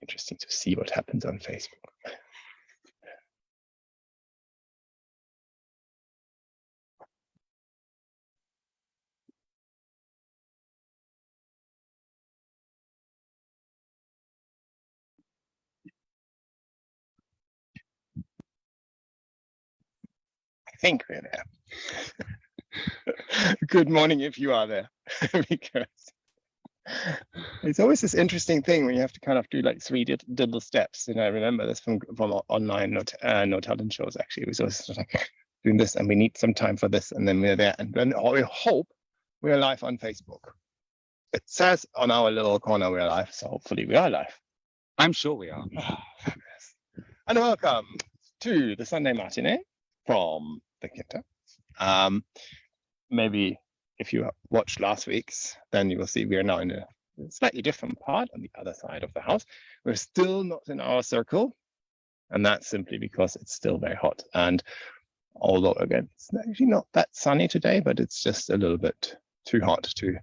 Interesting to see what happens on Facebook. I think we're there. Good morning if you are there, because it's always this interesting thing when you have to kind of do like three little steps. And I remember this from online no talent shows. Actually, it was always like doing this, and we need some time for this, and then we're there, and then we hope we're live on Facebook. It says on our little corner we're live, so hopefully we are live. I'm sure we are. And welcome to the Sunday Matinee from the Quinta. Maybe if you watched last week's, then you will see we are now in a slightly different part on the other side of the house. We're still not in our circle, and that's simply because it's still very hot. And although, again, it's actually not that sunny today, but it's just a little bit too hot to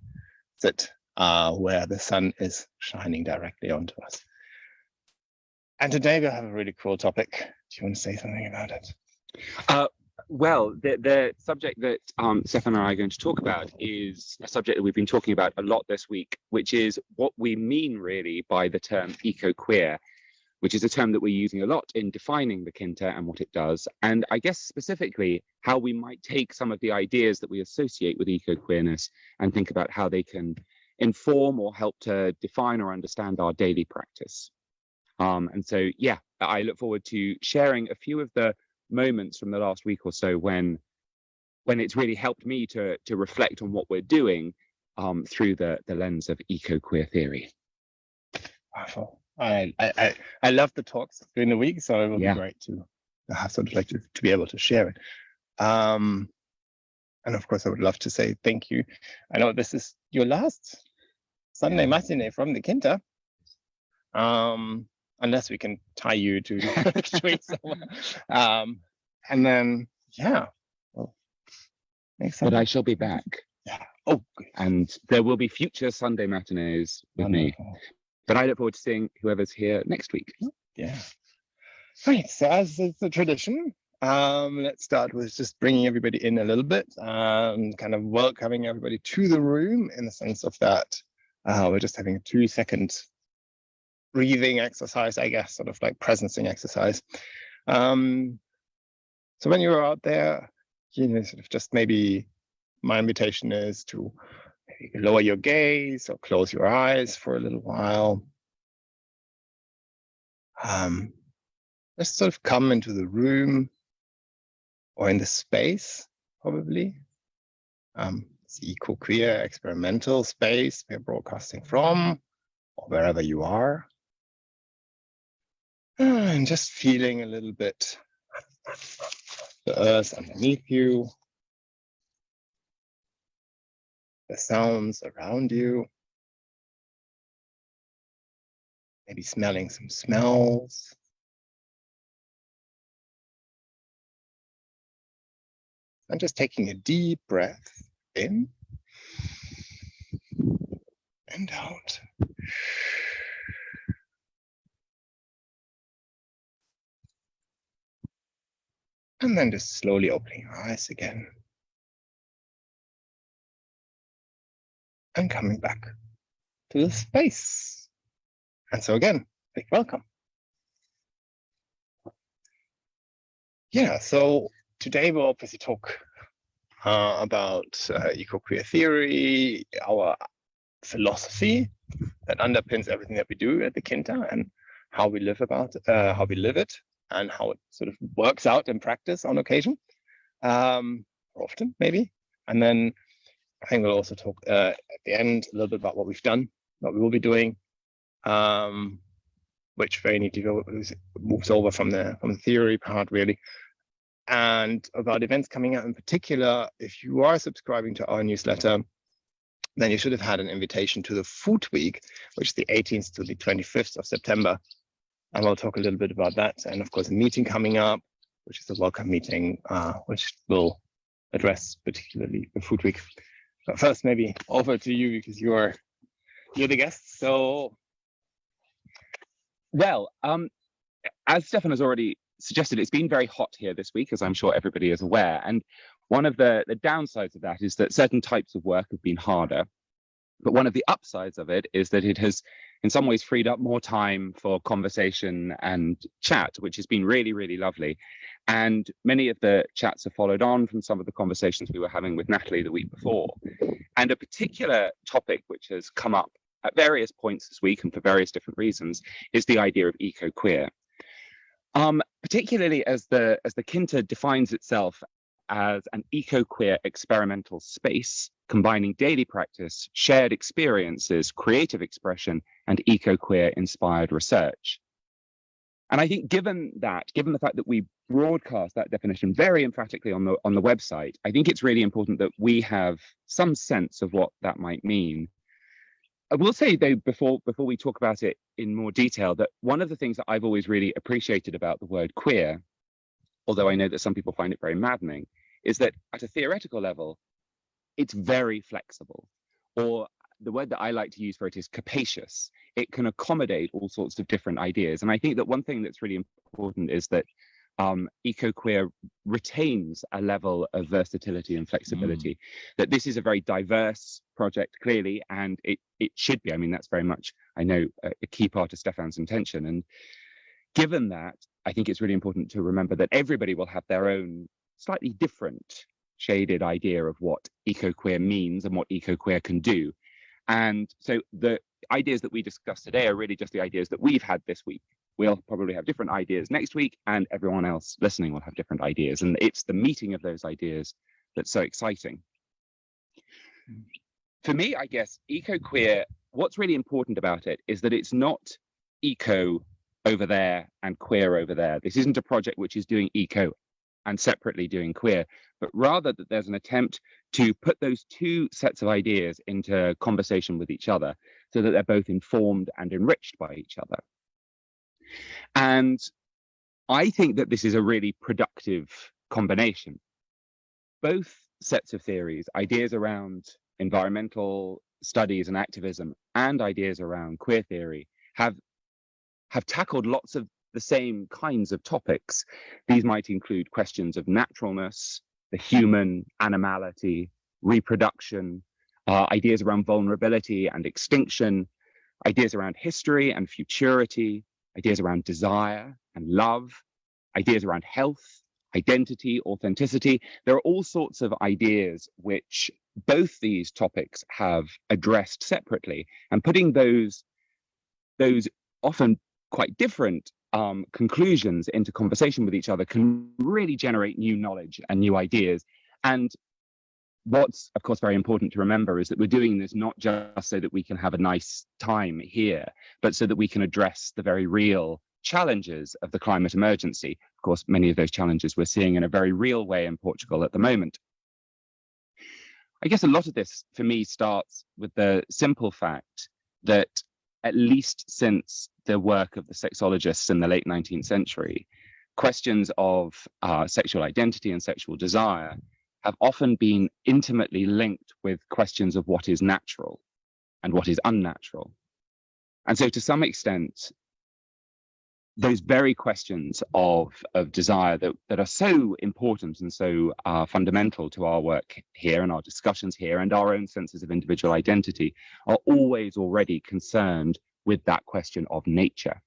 sit where the sun is shining directly onto us. And today we have a really cool topic. Do you want to say something about it? Well, the subject that Stefan and I are going to talk about is a subject that we've been talking about a lot this week, which is what we mean really by the term ecoqueer, which is a term that we're using a lot in defining the Quinta and what it does. And I guess specifically how we might take some of the ideas that we associate with ecoqueerness and think about how they can inform or help to define or understand our daily practice. And so, yeah, I look forward to sharing a few of the moments from the last week or so when it's really helped me to reflect on what we're doing through the lens of ecoqueer theory. Wonderful. I love the talks during the week, so it will be great to sort of like to be able to share it. And of course, I would love to say thank you. I know this is your last Sunday matinee from the Quinta. Unless we can tie you to the tree somewhere. And then, well, but I shall be back. Yeah. Oh, good. And there will be future Sunday matinees with me. But I look forward to seeing whoever's here next week. Yeah. Right. So as is the tradition, let's start with just bringing everybody in a little bit, kind of welcoming everybody to the room in the sense of that we're just having a 2-second breathing exercise, I guess, sort of like presencing exercise. So when you're out there, sort of just maybe my invitation is to maybe lower your gaze or close your eyes for a little while. Just sort of come into the room or in the space, probably. It's the ecoqueer experimental space we're broadcasting from, or wherever you are. And just feeling a little bit the earth underneath you, the sounds around you, maybe smelling some smells. And just taking a deep breath in and out. And then just slowly opening your eyes again. And coming back to the space. And so again, big welcome. Yeah, so today we'll obviously talk about ecoqueer theory, our philosophy that underpins everything that we do at the Quinta, and how we live it, and how it sort of works out in practice on occasion, or often maybe. And then I think we'll also talk at the end a little bit about what we've done, what we will be doing, which very neatly moves over from the theory part really, and about events coming out in particular. If you are subscribing to our newsletter, then you should have had an invitation to the Food Week, which is the 18th to the 25th of September. And we'll talk a little bit about that. And of course, a meeting coming up, which is a welcome meeting, which will address particularly the Food Week. But first, maybe over to you because you're the guest. So Well, as Stefan has already suggested, it's been very hot here this week, as I'm sure everybody is aware. And one of the downsides of that is that certain types of work have been harder. But one of the upsides of it is that it has, in some ways, freed up more time for conversation and chat, which has been really, really lovely. And many of the chats have followed on from some of the conversations we were having with Natalie the week before. And a particular topic which has come up at various points this week and for various different reasons is the idea of ecoqueer. Particularly as the Quinta defines itself as an ecoqueer experimental space, combining daily practice, shared experiences, creative expression, and ecoqueer inspired research. And I think given the fact that we broadcast that definition very emphatically on the website, I think it's really important that we have some sense of what that might mean. I will say, though, before we talk about it in more detail, that one of the things that I've always really appreciated about the word queer, although I know that some people find it very maddening, is that at a theoretical level, it's very flexible. Or the word that I like to use for it is capacious. It can accommodate all sorts of different ideas. And I think that one thing that's really important is that ecoqueer retains a level of versatility and flexibility, that this is a very diverse project, clearly, and it should be. I mean, that's very much, I know, a key part of Stefan's intention. And given that, I think it's really important to remember that everybody will have their own slightly different shaded idea of what ecoqueer means and what ecoqueer can do. And so the ideas that we discussed today are really just the ideas that we've had this week. We'll probably have different ideas next week, and everyone else listening will have different ideas. And it's the meeting of those ideas that's so exciting. For me, I guess, ecoqueer, what's really important about it is that it's not eco over there and queer over there. This isn't a project which is doing eco and separately doing queer, but rather that there's an attempt to put those two sets of ideas into conversation with each other so that they're both informed and enriched by each other. And I think that this is a really productive combination. Both sets of theories, ideas around environmental studies and activism and ideas around queer theory, have tackled lots of the same kinds of topics. These might include questions of naturalness, the human, animality, reproduction, ideas around vulnerability and extinction, ideas around history and futurity, ideas around desire and love, ideas around health, identity, authenticity. There are all sorts of ideas which both these topics have addressed separately, and putting those often quite different conclusions into conversation with each other can really generate new knowledge and new ideas. And what's, of course, very important to remember is that we're doing this not just so that we can have a nice time here, but so that we can address the very real challenges of the climate emergency. Of course, many of those challenges we're seeing in a very real way in Portugal at the moment. I guess a lot of this, for me, starts with the simple fact that at least since the work of the sexologists in the late 19th century, questions of sexual identity and sexual desire have often been intimately linked with questions of what is natural and what is unnatural. And so to some extent, those very questions of desire that are so important and so fundamental to our work here and our discussions here and our own senses of individual identity are always already concerned with that question of nature.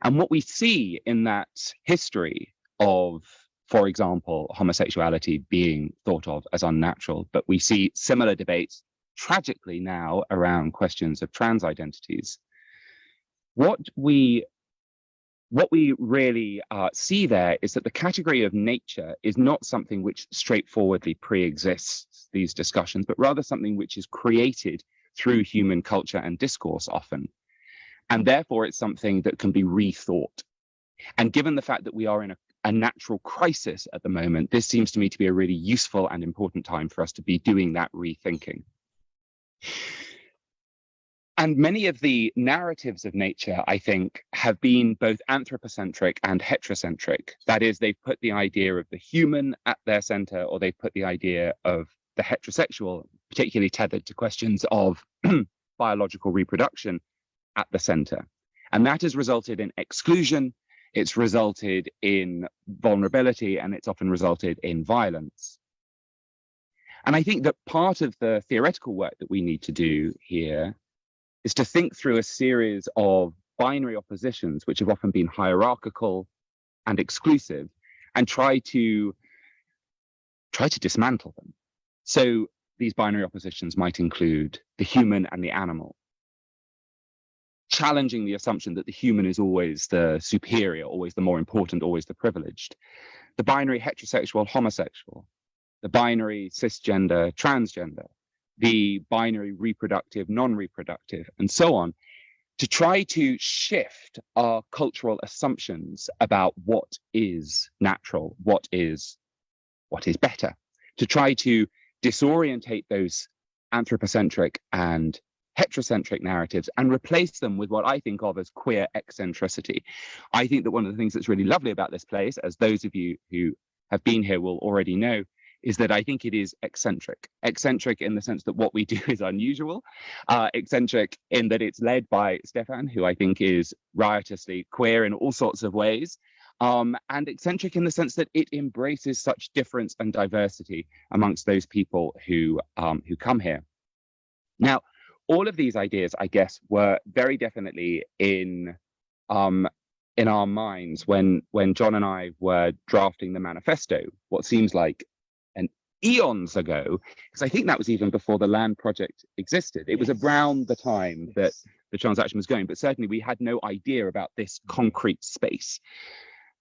And what we see in that history of, for example, homosexuality being thought of as unnatural, but we see similar debates tragically now around questions of trans identities. What we really see there is that the category of nature is not something which straightforwardly pre-exists these discussions, but rather something which is created through human culture and discourse often. And therefore, it's something that can be rethought. And given the fact that we are in a natural crisis at the moment, this seems to me to be a really useful and important time for us to be doing that rethinking. And many of the narratives of nature, I think, have been both anthropocentric and heterocentric. That is, they've put the idea of the human at their center, or they've put the idea of the heterosexual, particularly tethered to questions of biological reproduction, at the center. And that has resulted in exclusion, it's resulted in vulnerability, and it's often resulted in violence. And I think that part of the theoretical work that we need to do here is to think through a series of binary oppositions, which have often been hierarchical and exclusive, and try to dismantle them. So these binary oppositions might include the human and the animal, challenging the assumption that the human is always the superior, always the more important, always the privileged, the binary heterosexual, homosexual, the binary cisgender, transgender, the binary reproductive, non-reproductive, and so on, to try to shift our cultural assumptions about what is natural, what is better, to try to disorientate those anthropocentric and heterocentric narratives and replace them with what I think of as queer eccentricity. I think that one of the things that's really lovely about this place, as those of you who have been here will already know, is that I think it is eccentric. Eccentric in the sense that what we do is unusual, eccentric in that it's led by Stefan, who I think is riotously queer in all sorts of ways, and eccentric in the sense that it embraces such difference and diversity amongst those people who come here. Now, all of these ideas, I guess, were very definitely in our minds when John and I were drafting the manifesto, what seems like eons ago, because I think that was even before the land project existed. It was around the time that the transaction was going, but certainly we had no idea about this concrete space.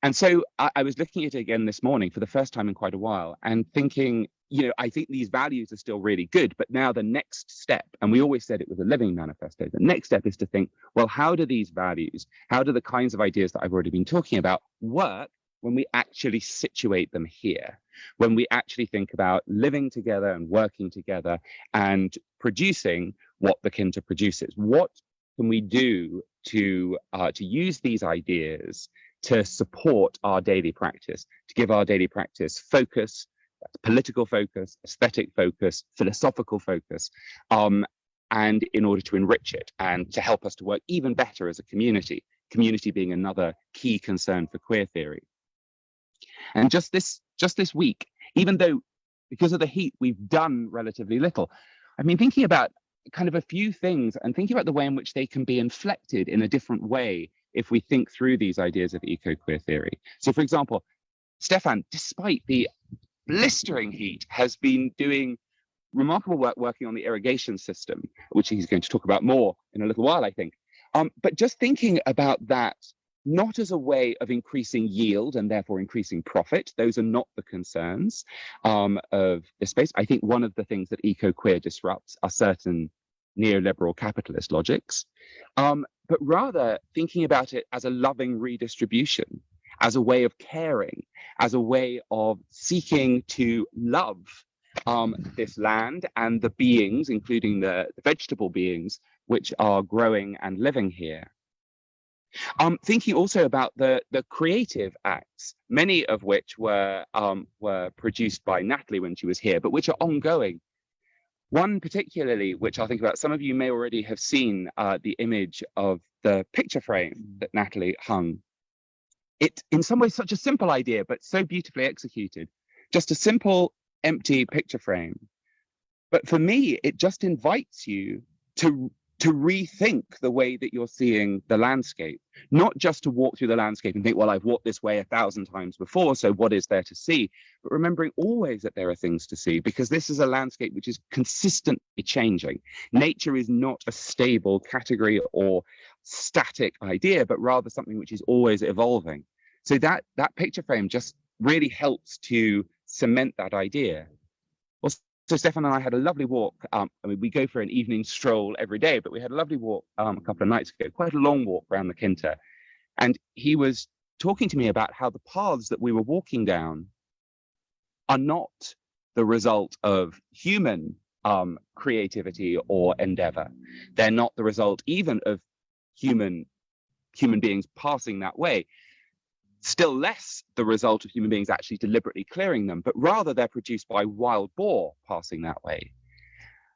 And so I was looking at it again this morning for the first time in quite a while and thinking, I think these values are still really good, but now the next step, and we always said it was a living manifesto, the next step is to think, well, how do these values, how do the kinds of ideas that I've already been talking about work when we actually situate them here, when we actually think about living together and working together and producing what the Quinta produces? What can we do to use these ideas to support our daily practice, to give our daily practice focus, political focus, aesthetic focus, philosophical focus, and in order to enrich it and to help us to work even better as a community being another key concern for queer theory. And just this week, even though because of the heat we've done relatively little, I've been thinking about kind of a few things and thinking about the way in which they can be inflected in a different way if we think through these ideas of eco-queer theory. So, for example, Stefan, despite the blistering heat, has been doing remarkable work working on the irrigation system, which he's going to talk about more in a little while, I think. But just thinking about that, not as a way of increasing yield and therefore increasing profit. Those are not the concerns of this space. I think one of the things that eco-queer disrupts are certain neoliberal capitalist logics, but rather thinking about it as a loving redistribution, as a way of caring, as a way of seeking to love this land and the beings, including the vegetable beings, which are growing and living here. Thinking also about the creative acts, many of which were produced by Natalie when she was here, but which are ongoing. One particularly, which I'll think about, some of you may already have seen the image of the picture frame that Natalie hung. It, in some ways, such a simple idea, but so beautifully executed. Just a simple, empty picture frame. But for me, it just invites you to rethink the way that you're seeing the landscape, not just to walk through the landscape and think, well, I've walked this way 1,000 times before, so what is there to see? But remembering always that there are things to see, because this is a landscape which is consistently changing. Nature is not a stable category or static idea, but rather something which is always evolving. So that picture frame just really helps to cement that idea. So Stefan and I had a lovely walk. We go for an evening stroll every day, but we had a lovely walk a couple of nights ago, quite a long walk around the Quinta. And he was talking to me about how the paths that we were walking down are not the result of human creativity or endeavor. They're not the result even of human beings passing that way. Still less the result of human beings actually deliberately clearing them, but rather they're produced by wild boar passing that way.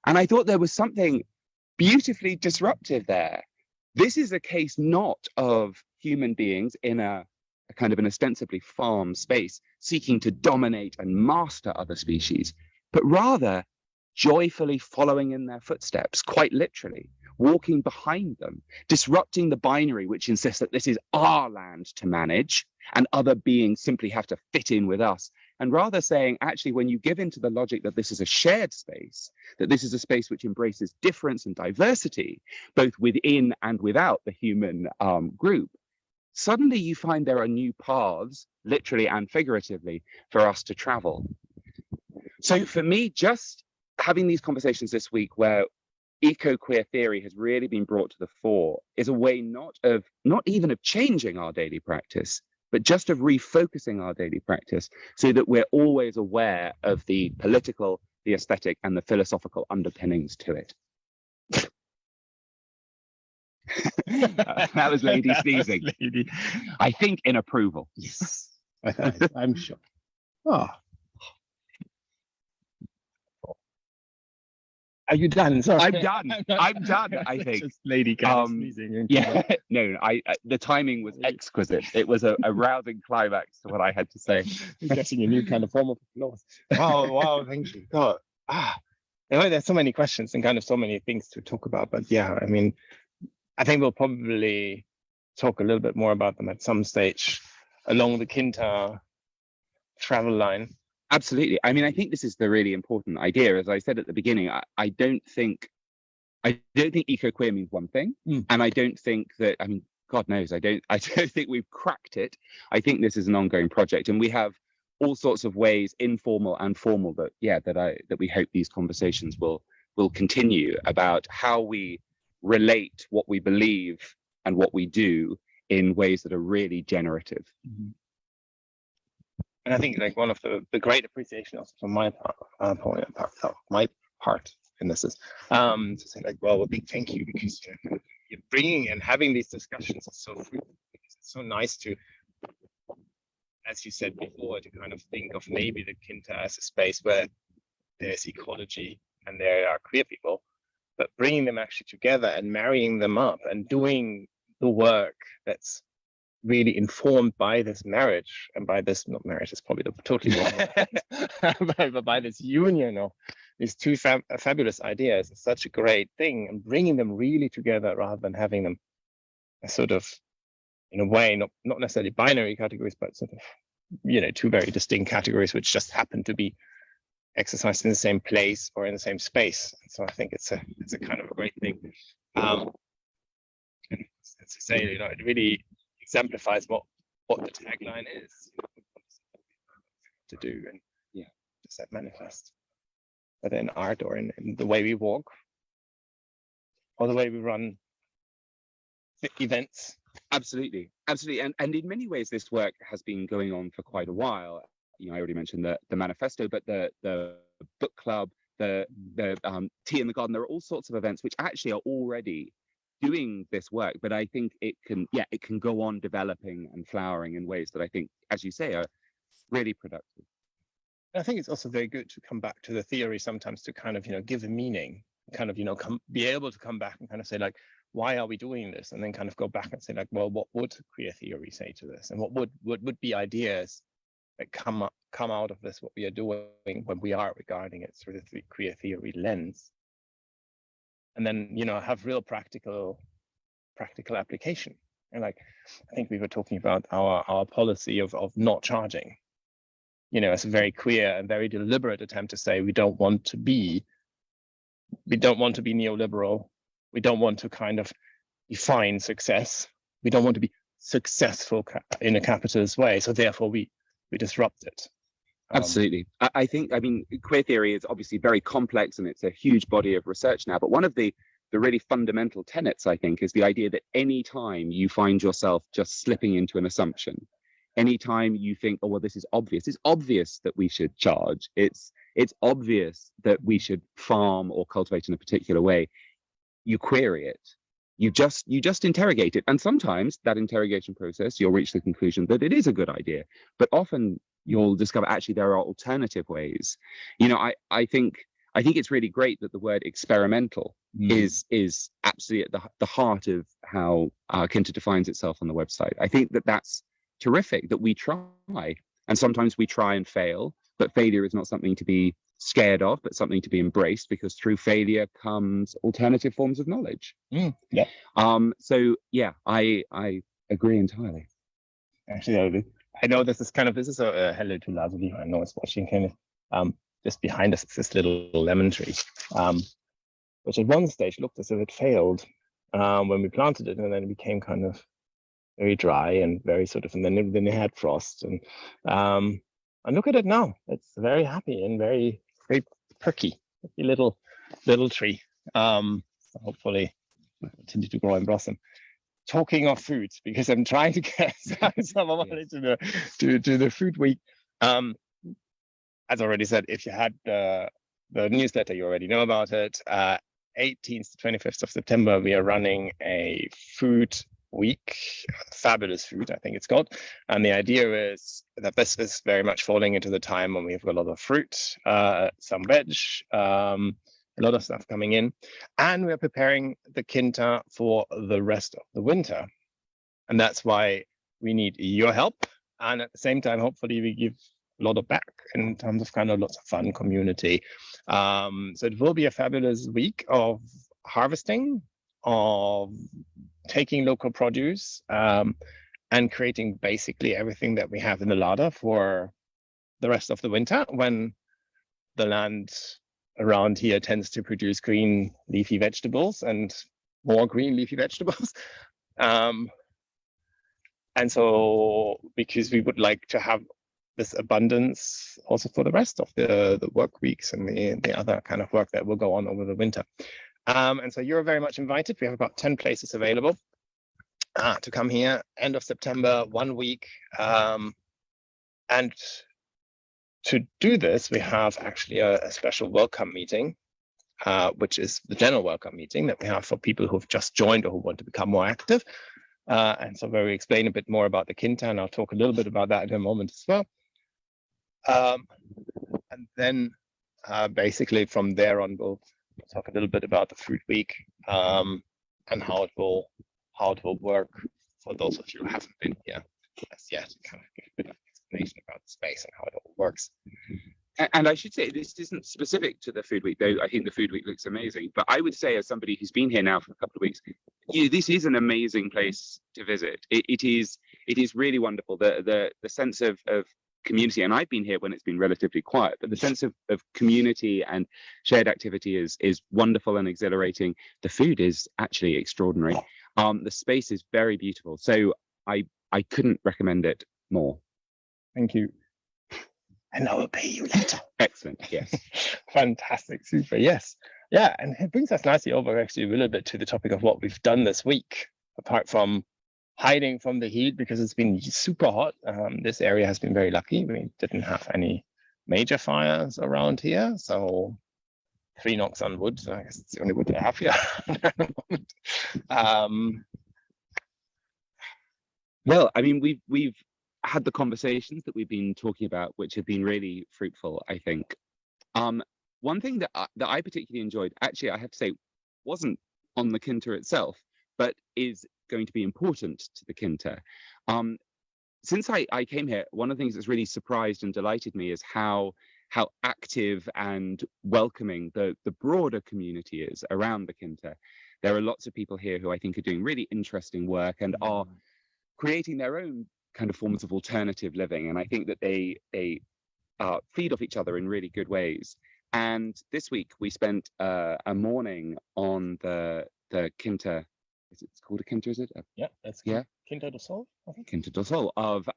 And I thought there was something beautifully disruptive there, This is a case not of human beings in a kind of an ostensibly farm space seeking to dominate and master other species, but rather joyfully following in their footsteps, quite literally, walking behind them, disrupting the binary which insists that this is our land to manage and other beings simply have to fit in with us. And rather saying, actually, when you give into the logic that this is a shared space, that this is a space which embraces difference and diversity, both within and without the human group, suddenly you find there are new paths, literally and figuratively, for us to travel. So for me, just having these conversations this week where eco-queer theory has really been brought to the fore is a way not even of changing our daily practice, but just of refocusing our daily practice so that we're always aware of the political, the aesthetic, and the philosophical underpinnings to it. That was Lady sneezing. Lady. I think in approval. Yes, I'm sure. Oh. Are you done? Sorry. I'm done. I'm done, I think. Just Lady sneezing. Yeah, no, the timing was exquisite. It was a rousing climax to what I had to say. You're getting a new kind of form of applause. Wow, thank you. God. There's so many questions and kind of so many things to talk about. But yeah, I mean, I think we'll probably talk a little bit more about them at some stage along the Quinta travel line. Absolutely. I mean, I think this is the really important idea. As I said at the beginning, I don't think eco-queer means one thing. And I don't think that, I mean, God knows, I don't think we've cracked it. I think this is an ongoing project, and we have all sorts of ways, informal and formal, that we hope these conversations will continue about how we relate what we believe and what we do in ways that are really generative. Mm-hmm. And I think like one of the great appreciation also from my part in this is to say like, well, a big thank you, because you're bringing and having these discussions is so fruitful, because it's so nice to, as you said before, to kind of think of maybe the Quinta as a space where there's ecology and there are queer people, but bringing them actually together and marrying them up and doing the work that's really informed by this marriage, and by this, not marriage is probably the totally wrong, but by this union of these two fabulous ideas is such a great thing, and bringing them really together rather than having them as sort of, in a way, not necessarily binary categories, but sort of, two very distinct categories which just happen to be exercised in the same place or in the same space. And so I think it's a kind of a great thing. And as I say, it really exemplifies what the tagline is to do, and does that manifest whether in art or in the way we walk or the way we run events. Absolutely. And in many ways this work has been going on for quite a while. I already mentioned the manifesto, but the book club, the tea in the garden, there are all sorts of events which actually are already doing this work, but I think it can go on developing and flowering in ways that I think, as you say, are really productive. I think it's also very good to come back to the theory sometimes to kind of, give a meaning, kind of, be able to come back and kind of say like, why are we doing this? And then kind of go back and say like, well, what would queer theory say to this? And what would be ideas that come out of this, what we are doing when we are regarding it through the queer theory lens? And then, have real practical application. And like, I think we were talking about our policy of not charging, as a very clear and very deliberate attempt to say we don't want to be neoliberal. We don't want to kind of define success. We don't want to be successful in a capitalist way. So therefore we disrupt it. Absolutely. I mean, queer theory is obviously very complex and it's a huge body of research now, but one of the really fundamental tenets, I think, is the idea that any time you find yourself just slipping into an assumption, anytime you think, oh, well, this is obvious, it's obvious that we should charge, it's obvious that we should farm or cultivate in a particular way, you query it. You just interrogate it. And sometimes that interrogation process, you'll reach the conclusion that it is a good idea, but often you'll discover actually there are alternative ways. I think it's really great that the word experimental is absolutely at the heart of how Quinta defines itself on the website. I think that that's terrific, that we try, and sometimes we try and fail, but failure is not something to be scared of, but something to be embraced, because through failure comes alternative forms of knowledge. Yeah. So yeah, I agree entirely. Actually, I know this is a hello to Lazuli. I know it's watching kind of just behind us. It's this little lemon tree, which at one stage looked as if it failed when we planted it, and then it became kind of very dry and very and then it had frost, and look at it now. It's very happy and very perky, little tree. Hopefully continue to grow and blossom. Talking of food, because I'm trying to get some of it to the food week. As already said, if you had the newsletter, you already know about it. 18th to 25th of September, we are running a food week, fabulous food, I think it's called. And the idea is that this is very much falling into the time when we have a lot of fruit, some veg, a lot of stuff coming in, and we're preparing the Quinta for the rest of the winter. And that's why we need your help. And at the same time, hopefully we give a lot of back in terms of lots of fun community. So it will be a fabulous week of harvesting, of taking local produce, and creating basically everything that we have in the larder for the rest of the winter, when the land around here tends to produce green leafy vegetables and more green leafy vegetables. And so, because we would like to have this abundance also for the rest of the work weeks and the other kind of work that will go on over the winter. And so you're very much invited. We have about 10 places available to come here, end of September, 1 week. And to do this, we have actually a special welcome meeting, which is the general welcome meeting that we have for people who've just joined or who want to become more active. And so where we explain a bit more about the Quinta, and I'll talk a little bit about that in a moment as well. And then basically from there on, we'll talk a little bit about the food week, and how it will work for those of you who haven't been here as yet, kind of give a bit of explanation about the space and how it all works. And I should say, this isn't specific to the food week, though I think the food week looks amazing. But I would say, as somebody who's been here now for a couple of weeks, this is an amazing place to visit. It is really wonderful. The sense of community, and I've been here when it's been relatively quiet, but the sense of community and shared activity is wonderful and exhilarating. The food is actually extraordinary. The space is very beautiful. So I couldn't recommend it more. Thank you. And I will pay you later. Excellent. Yes. Fantastic. Super. Yes. Yeah. And it brings us nicely over actually a little bit to the topic of what we've done this week, apart from hiding from the heat because it's been super hot. This area has been very lucky. We didn't have any major fires around here. So 3 knocks on wood. So I guess it's the only wood I have here at the moment. Well, I mean, we've had the conversations that we've been talking about, which have been really fruitful, I think. One thing that I particularly enjoyed, actually, I have to say, wasn't on the Quinta itself, but is going to be important to the Quinta. Since I came here, one of the things that's really surprised and delighted me is how active and welcoming the broader community is around the Quinta. There are lots of people here who I think are doing really interesting work and are creating their own kind of forms of alternative living, and I think that they feed off each other in really good ways. And this week we spent a morning on the Quinta. Is it called a Quinta? Is it? Yeah, that's Quinta do Sol. I think. Quinta do Sol of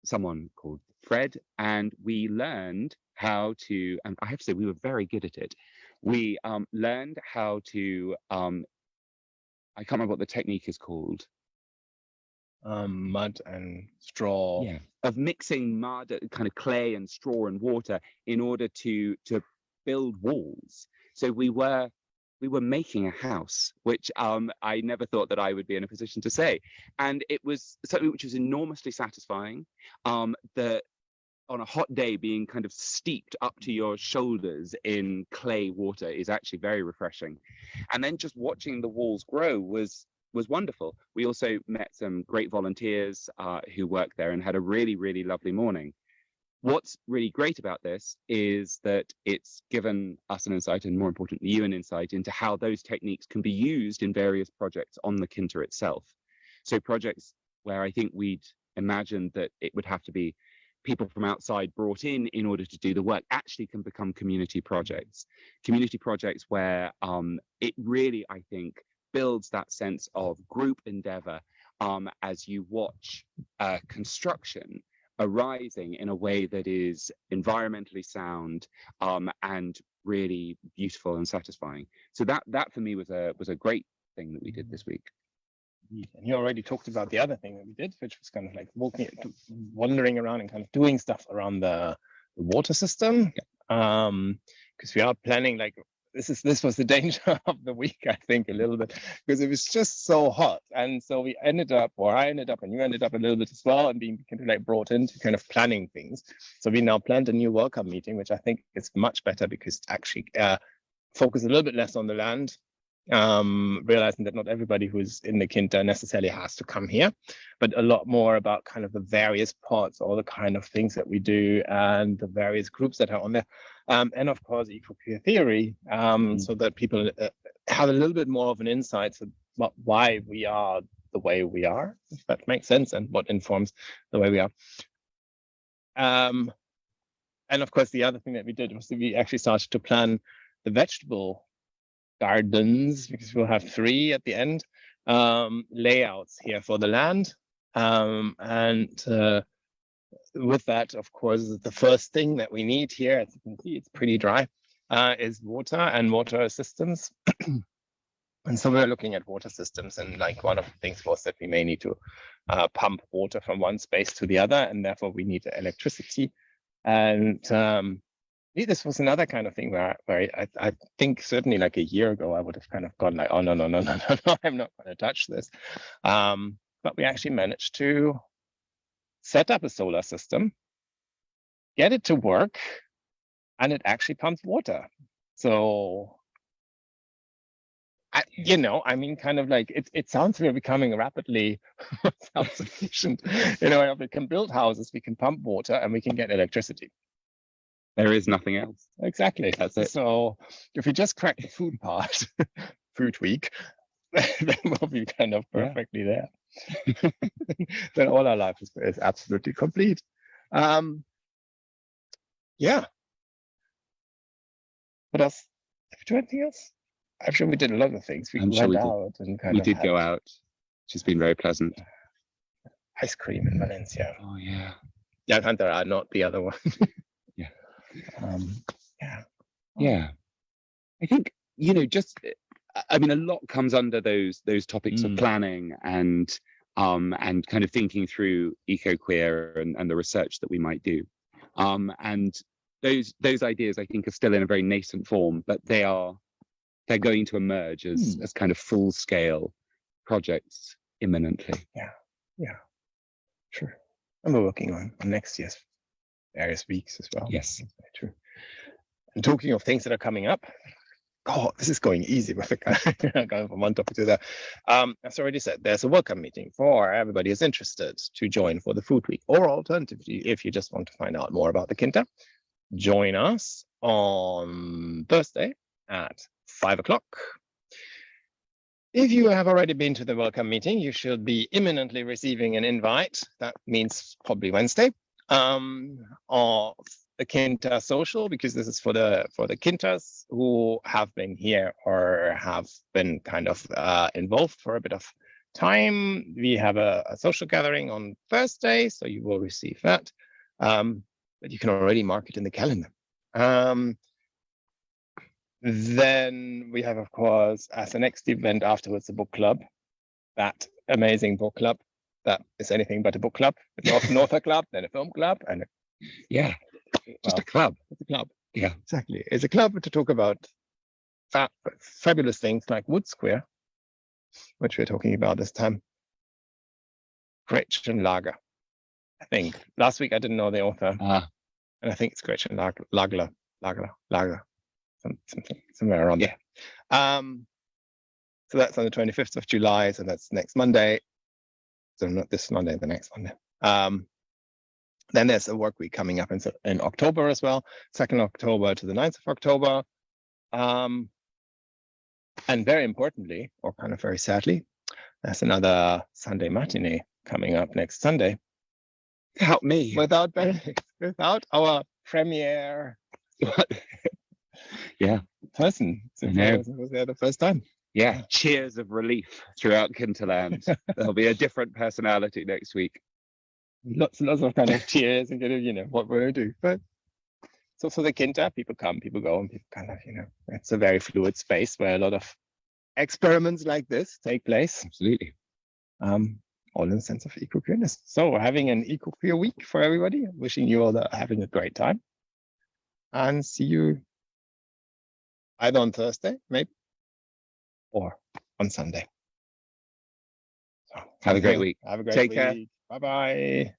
someone called Fred, and we learned how to. And I have to say, we were very good at it. We learned how to. I can't remember what the technique is called. Mud and straw. Yeah, of mixing mud, kind of clay and straw and water in order to build walls. So we were making a house, which I never thought that I would be in a position to say. And it was something which was enormously satisfying. on a hot day being kind of steeped up to your shoulders in clay water is actually very refreshing. And then just watching the walls grow was wonderful. We also met some great volunteers who work there and had a really, really lovely morning. What's really great about this is that it's given us an insight, and more importantly, you an insight into how those techniques can be used in various projects on the Quinta itself. So projects where I think we'd imagined that it would have to be people from outside brought in order to do the work actually can become community projects. Community projects where it really, I think, builds that sense of group endeavor as you watch construction arising in a way that is environmentally sound and really beautiful and satisfying. So that for me was a great thing that we did this week. And you already talked about the other thing that we did, which was kind of like wandering around and kind of doing stuff around the water system. Because we are planning, like, this was the danger of the week, I think, a little bit, because it was just so hot. And so we ended up, or I ended up, and you ended up a little bit as well, and being kind of like brought into kind of planning things. So we now planned a new welcome meeting, which I think is much better because it actually focus a little bit less on the land, realizing that not everybody who's in the Quinta necessarily has to come here, but a lot more about kind of the various parts, all the kind of things that we do and the various groups that are on there. And of course, ecoqueer theory, so that people have a little bit more of an insight about why we are the way we are, if that makes sense, and what informs the way we are. And of course, the other thing that we did was that we actually started to plan the vegetable gardens, because we'll have 3 at the end, layouts here for the land. And with that, of course, the first thing that we need here, as you can see, it's pretty dry, is water and water systems. And so we're looking at water systems, and like one of the things was that we may need to pump water from one space to the other, and therefore we need electricity. And this was another kind of thing where I think certainly like a year ago, I would have kind of gone like, oh, no, I'm not going to touch this. But we actually managed to set up a solar system, get it to work, and it actually pumps water. So, kind of like it sounds we're becoming rapidly self-sufficient. We can build houses, we can pump water, and we can get electricity. There is nothing else. Exactly. That's it. So if we just crack the food part, food week, then we'll be kind of perfectly there. Then all our life is absolutely complete. Yeah. What else? Did we do anything else? I'm sure we did a lot of things. We went out and kind of. We did go out, which has been very pleasant. Ice cream in Valencia. Oh yeah. Yeah, Hunter, not the other one. Yeah. Yeah. I think a lot comes under those topics of planning and kind of thinking through ecoqueer and the research that we might do. And those ideas, I think, are still in a very nascent form, but they're going to emerge as kind of full scale projects imminently. Yeah, sure. And we're working on next year's various weeks as well. Yes, that's very true. And talking of things that are coming up, this is going easy with going from one topic to the other. As already said, there's a welcome meeting for everybody who's interested to join for the food week, or alternatively, if you just want to find out more about the Quinta, join us on Thursday at 5 o'clock. If you have already been to the welcome meeting, you should be imminently receiving an invite. That means probably Wednesday, of the Quinta social, because this is for the Quintas who have been here or have been kind of involved for a bit of time. We have a social gathering on Thursday, so you will receive that. But you can already mark it in the calendar. Then we have, of course, as the next event afterwards, the book club. That amazing book club that is anything but a book club. It's not a club, then a film club, and just a club. It's a club. Yeah, exactly. It's a club to talk about fabulous things like Wood Square, which we're talking about this time. Gretchen Lager. I think last week I didn't know the author. and I think it's Gretchen Lagler, something somewhere around there. So that's on the 25th of July. So that's next Monday. So not this Monday, the next Monday. Then there's a work week coming up in October as well, 2nd October to the 9th of October. And very importantly, or kind of very sadly, there's another Sunday matinee coming up next Sunday. Help me. Without Benedict, without our premiere Yeah. person. Since I was there the first time. Yeah. Cheers of relief throughout Quintaland. There'll be a different personality next week. Lots and lots of kind of tears and kind of, you know, what we're going to do. But so for the Quinta, people come, people go, and people kind of, you know, it's a very fluid space where a lot of experiments like this take place. Absolutely. All in the sense of eco-queerness. So we're having an eco-queer week for everybody. Wishing you all having a great time. And see you either on Thursday, maybe, or on Sunday. So Have a great week. Have a great Take week. care. Bye-bye.